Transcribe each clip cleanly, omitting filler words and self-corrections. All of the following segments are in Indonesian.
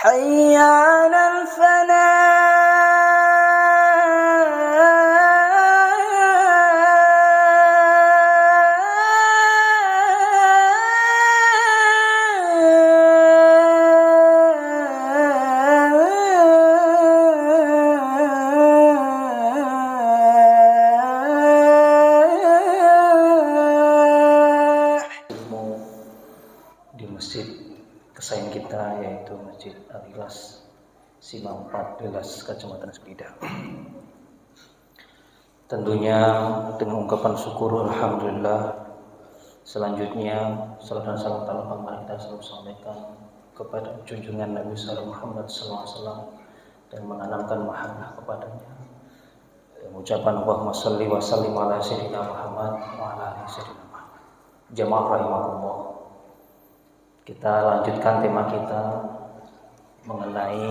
حي على di masjid kesayangan kita, yaitu Masjid Al-Ikhlas Simpang 14 Kecamatan Selidah. Tentunya dengan ungkapan syukur alhamdulillah. Selanjutnya salam dan salam mari kita selalu sampaikan kepada junjungan Nabi Muhammad SAW dan menanamkan mahabbah kepadanya. Ucapan Allahumma shalli wa sallim ala sayyidina Muhammad wa ala ali sayyidina Muhammad. Jamaah rahimakumullah. Kita lanjutkan tema kita mengenai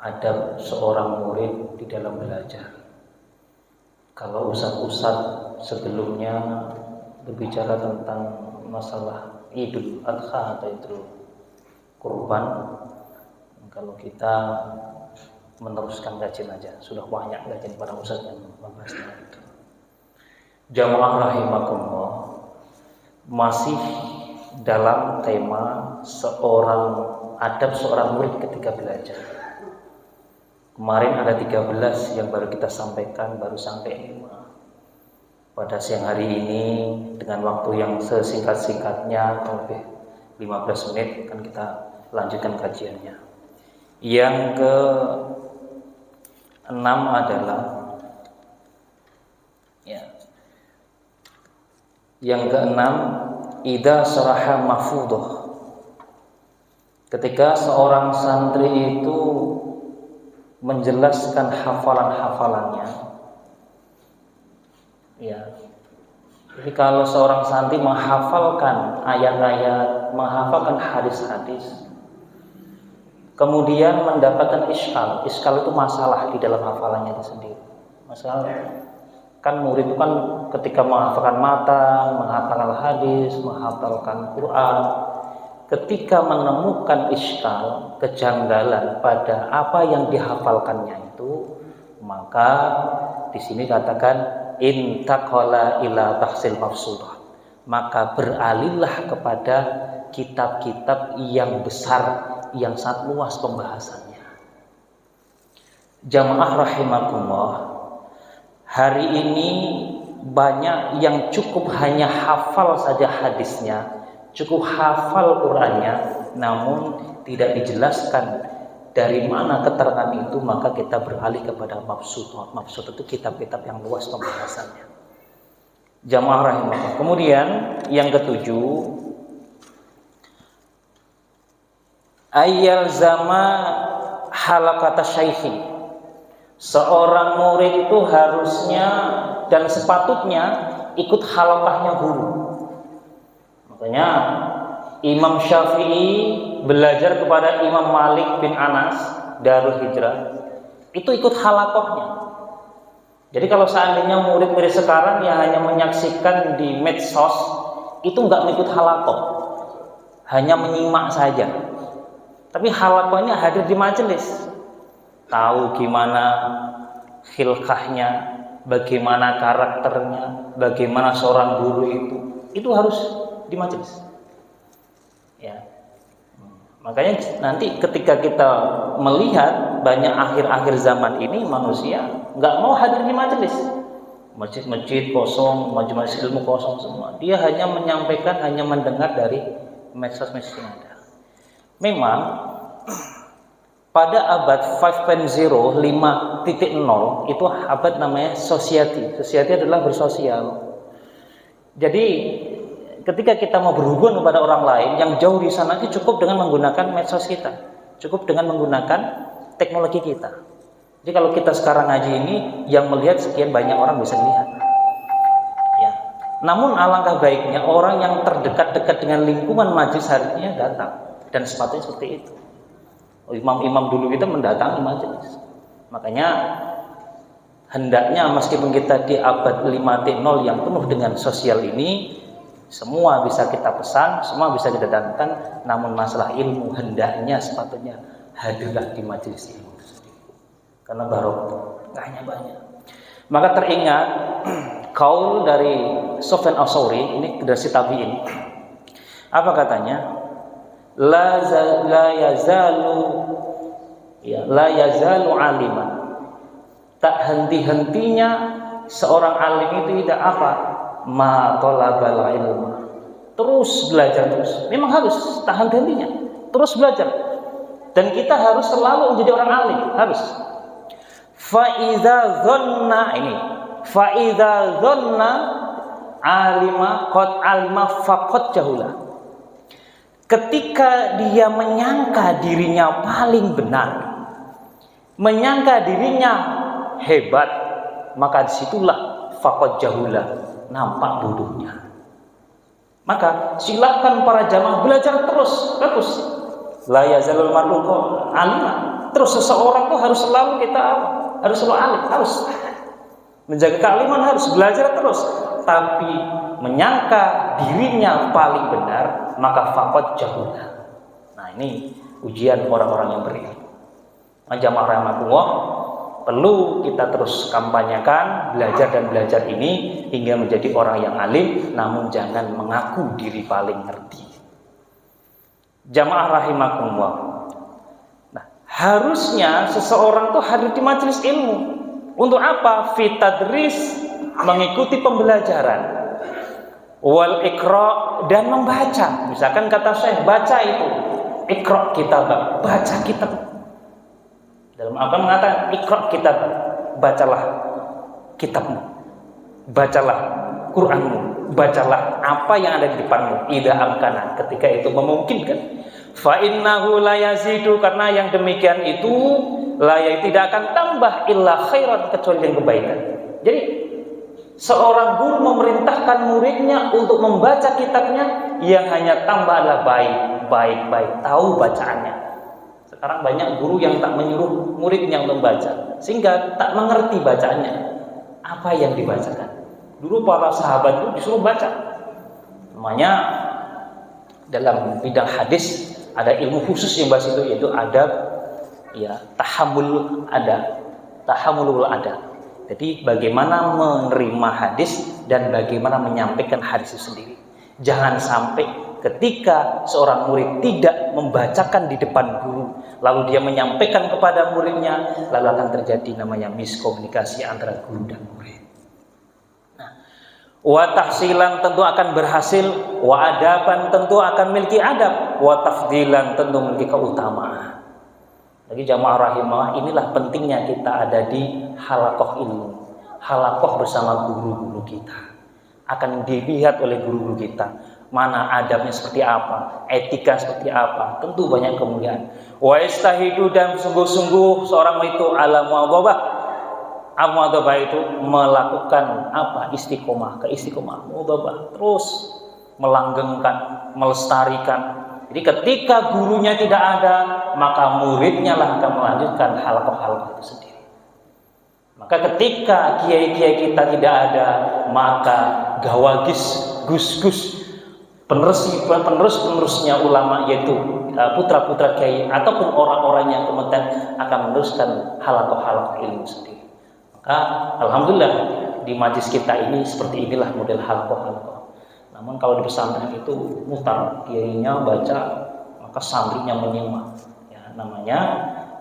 adab seorang murid di dalam belajar. Kalau ustaz-ustaz sebelumnya berbicara tentang masalah Idul Adha atau Idul Kurban, kalau kita meneruskan kajian aja, sudah banyak kajian para ustaz yang membahas itu. Jamaah rahimakumullah, masih dalam tema adab seorang murid ketika belajar. Kemarin ada 13 yang baru kita sampaikan, baru sampai 5. Pada siang hari ini dengan waktu yang sesingkat-singkatnya, lebih 15 menit akan kita lanjutkan kajiannya. Yang ke-6 adalah Ida saraha mafudhoh. Ketika seorang santri itu menjelaskan hafalan-hafalannya, jadi kalau seorang santri menghafalkan ayat-ayat, menghafalkan hadis-hadis, kemudian mendapatkan iskal itu masalah di dalam hafalannya itu sendiri. Masalah kan murid itu kan ketika menghafalkan matan, menghafalkan hadis, menghafalkan Quran, ketika menemukan iskal, kejanggalan pada apa yang dihafalkannya itu, maka di sini katakan intaqala ila tahsil mafsudah, maka beralihlah kepada kitab-kitab yang besar, yang sangat luas pembahasannya. Jamaah rahimakumullah, hari ini banyak yang cukup hanya hafal saja hadisnya, cukup hafal Qurannya, namun tidak dijelaskan dari mana keterangan itu, maka kita beralih kepada mafsud. Mafsud itu kitab-kitab yang luas pembahasannya. Jamaah rahimahullah. Kemudian yang ke-7, ayyal zama halaqata syaikhi. Seorang murid itu harusnya dan sepatutnya ikut halaqahnya guru. Makanya Imam Syafi'i belajar kepada Imam Malik bin Anas Darul Hijrah, itu ikut halaqahnya. Jadi kalau seandainya murid-murid sekarang yang hanya menyaksikan di medsos, itu nggak ikut halaqah, hanya menyimak saja. Tapi halaqahnya hadir di majelis, tahu gimana khilqahnya, bagaimana karakternya, bagaimana seorang guru itu harus di majelis. Makanya nanti ketika kita melihat banyak akhir-akhir zaman ini manusia nggak mau hadir di majelis, masjid-masjid kosong, majelis ilmu kosong semua. Dia hanya menyampaikan, hanya mendengar dari medsos-medsos yang ada. Memang pada abad 5.0 itu abad namanya society. Society adalah bersosial. Jadi ketika kita mau berhubungan kepada orang lain yang jauh di sana, itu cukup dengan menggunakan medsos kita, cukup dengan menggunakan teknologi kita. Jadi kalau kita sekarang ngaji ini, yang melihat sekian banyak orang bisa lihat. Namun alangkah baiknya orang yang terdekat-dekat dengan lingkungan majelis harusnya datang, dan sepatutnya seperti itu. Imam-imam dulu kita mendatangi majelis. Makanya hendaknya meskipun kita di abad 5.0 yang penuh dengan sosial ini, Semua bisa kita pesan, semua bisa kita datangkan, namun masalah ilmu hendaknya sepatutnya hadirlah di majelis ilmu itu sendiri. Karena barokahnya banyak. Maka teringat kaul dari Sufyan Ats-Tsauri, ini dari tabi'in. Apa katanya? La yazalu aliman. Tak henti-hentinya seorang alim itu tidak apa? Ma talabal ilma. Terus belajar terus. Memang harus tak henti-hentinya. Terus belajar. Dan kita harus selalu menjadi orang alim, harus. Fa idza dhanna alima qad alima faqad jahula. Ketika dia menyangka dirinya paling benar, menyangka dirinya hebat, maka disitulah faqad jahula, nampak bodohnya. Maka silakan para jamaah belajar terus. La yazalul mar'u alima. Terus seseorang tuh harus selalu harus selalu alim, harus menjaga kealiman, harus belajar terus. Tapi menyangka dirinya paling benar, maka faqad jahula. Nah, ini ujian orang-orang yang berilmu. Jamaah rahimakumullah, perlu kita terus kampanyakan belajar ini hingga menjadi orang yang alim, namun jangan mengaku diri paling ngerti. Jamaah rahimakumullah. Nah, harusnya seseorang tuh hadir di majelis ilmu. Untuk apa? Fitadris, mengikuti pembelajaran. Wal iqra, dan membaca. Misalkan kata Syekh, baca itu. Iqra kitab, baca kitab. Dalam Al-Quran mengatakan iqra kitab, bacalah kitabmu, bacalah Qur'anmu, bacalah apa yang ada di depanmu. Idza amkana, ketika itu memungkinkan. Fa innahu la yazidu, karena yang demikian itu tidak akan tambah illa khairan, kecuali yang kebaikan. Jadi seorang guru memerintahkan muridnya untuk membaca kitabnya, yang hanya tambah adalah baik, tahu bacaannya. Sekarang banyak guru yang tak menyuruh muridnya untuk membaca, sehingga tak mengerti bacaannya, apa yang dibacakan. Dulu para sahabat itu disuruh baca. Namanya dalam bidang hadis ada ilmu khusus yang bahas itu, yaitu adab, tahammulul adab. Jadi bagaimana menerima hadis dan bagaimana menyampaikan hadis itu sendiri. Jangan sampai ketika seorang murid tidak membacakan di depan guru, lalu dia menyampaikan kepada muridnya, lalu akan terjadi namanya miskomunikasi antara guru dan murid. Nah, wa tahsilan tentu akan berhasil, wa adaban tentu akan memiliki adab, wa tafdilan tentu memiliki keutamaan. Lagi jamaah rahimah, inilah pentingnya kita ada di halaqah ilmu, halaqah bersama guru-guru kita. Akan dilihat oleh guru-guru kita mana adabnya seperti apa, etika seperti apa, tentu banyak kemuliaan. Wa istahidu, dan sungguh-sungguh seorang itu ala muadzabah itu melakukan apa? Istiqomah, muadzabah, terus melanggengkan, melestarikan. Jadi ketika gurunya tidak ada, maka muridnya lah akan melanjutkan halaqah-halaqah itu sendiri. Maka ketika kiai-kiai kita tidak ada, maka gawagis, gus-gus, penerusnya ulama, yaitu putra-putra kiai ataupun orang-orang yang kompeten akan meneruskan halaqah-halaqah ilmu sendiri. Maka alhamdulillah di majlis kita ini seperti inilah model halaqah-halaqah. Namun kalau di pesantren itu mutar, kiainya baca, maka santrinya menyimak. Ya, namanya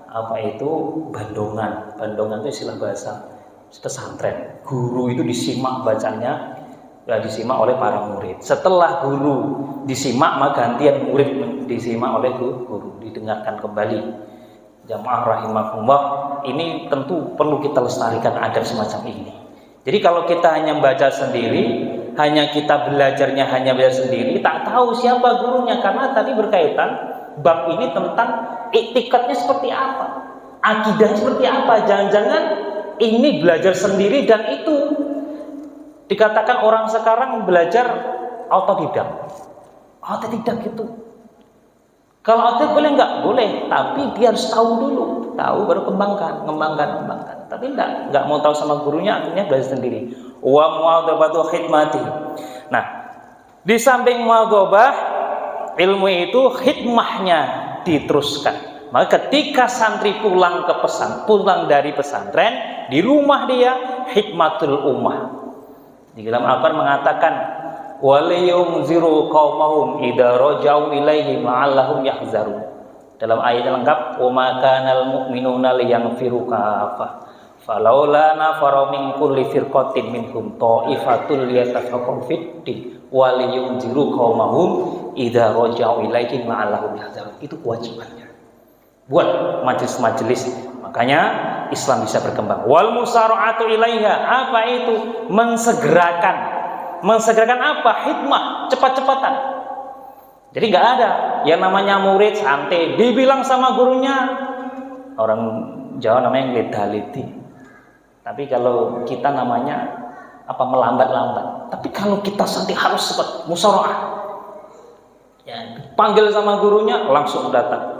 apa itu? Bandongan. Bandongan itu istilah bahasa pesantren. Guru itu disimak bacanya, disimak oleh para murid. Setelah guru disimak, maka gantian murid disimak oleh guru, didengarkan kembali. Jamaah rahimakumullah, ini tentu perlu kita lestarikan adab semacam ini. Jadi kalau kita hanya baca sendiri, hanya kita belajar sendiri, tak tahu siapa gurunya, karena tadi berkaitan bab ini tentang iktikadnya seperti apa, akidahnya seperti apa. Jangan-jangan ini belajar sendiri dan itu dikatakan orang sekarang belajar otodidak gitu. Kalau otodidak boleh nggak? Boleh, tapi dia harus tahu dulu, tahu baru kembangkan. Tapi nggak mau tahu sama gurunya, akhirnya belajar sendiri. Wa mu'adzabatu khidmati. Nah, Di samping mughadhabah, ilmu itu hikmahnya diteruskan. Maka ketika santri pulang dari pesantren, di rumah dia hikmatul ummah. Di dalam Al-Qur'an mengatakan waliyunziru qaumahum idza raja'u ilaihi ma'allahum yahzarun. Dalam ayat lengkap, wa ma kanal mu'minuna liyanfiru kafah falaula nafara min kulli firqatin minhum ta'ifatul liyatafaqahu fid-din waliyunziru qaumahum idza raja'u ilaihi ma'allahum yahzarun. Itu kewajibannya buat majelis-majelis. Makanya Islam bisa berkembang. Wal musara'atu ilaiha, apa itu? Mensegerakan apa? Hikmah, cepat-cepatan. Jadi nggak ada yang namanya murid santai, dibilang sama gurunya, orang Jawa namanya ngledaliti. Tapi kalau kita namanya apa, melambat-lambat. Tapi kalau kita santai harus cepat, musara'ah. Ya, panggil sama gurunya langsung datang.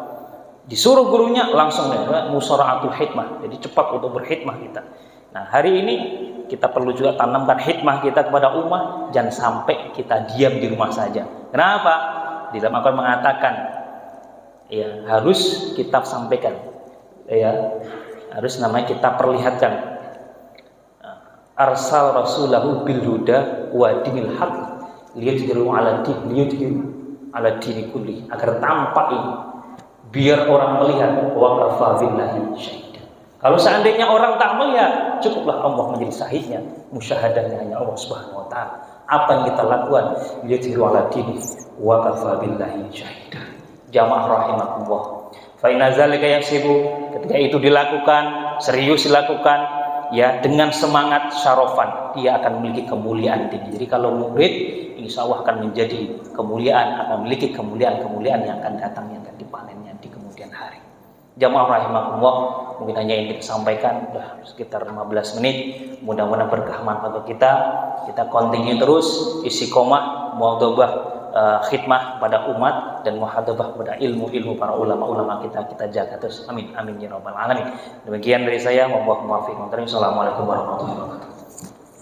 Disuruh gurunya langsung datang, musara'atul hikmah. Jadi cepat untuk berhikmah kita. Nah, hari ini kita perlu juga tanamkan hikmah kita kepada umat, jangan sampai kita diam di rumah saja. Kenapa? Di dalam Al-Qur'an mengatakan, ya harus kita sampaikan, ya harus namanya kita perlihatkan. Arsal rasulahu bil huda wa dinil haq liyudhiru ala dini kulli, agar tampak ini, biar orang melihat wa kafa billahi syahida. Kalau seandainya orang tak melihat, cukuplah Allah menjadi syahidnya, musyahadahnya hanya Allah Subhanahu wa taala. Apa yang kita lakukan, liyudhiru ala dini wa kafa billahi syahida. Jamaah rahimakumullah. Fa inna zalika yasibu, ketika itu dilakukan, serius dilakukan, ya dengan semangat syarafan, dia akan memiliki kemuliaan tinggi. Jadi kalau murid, insya Allah akan menjadi kemuliaan, akan memiliki kemuliaan yang akan datang, yang akan dipanennya di kemudian hari. Jamaah rahimakumullah, mungkin hanya ini disampaikan, sudah sekitar 15 menit. Mudah-mudahan berkah manfaat kita. Kita continue terus istiqomah, mughadhabah, khidmah pada umat, dan muhadabah pada ilmu-ilmu para ulama-ulama kita jaga terus. Amin amin ya rabbal alamin. Demikian dari saya, wabillahi taufiq. Assalamualaikum warahmatullahi wabarakatuh.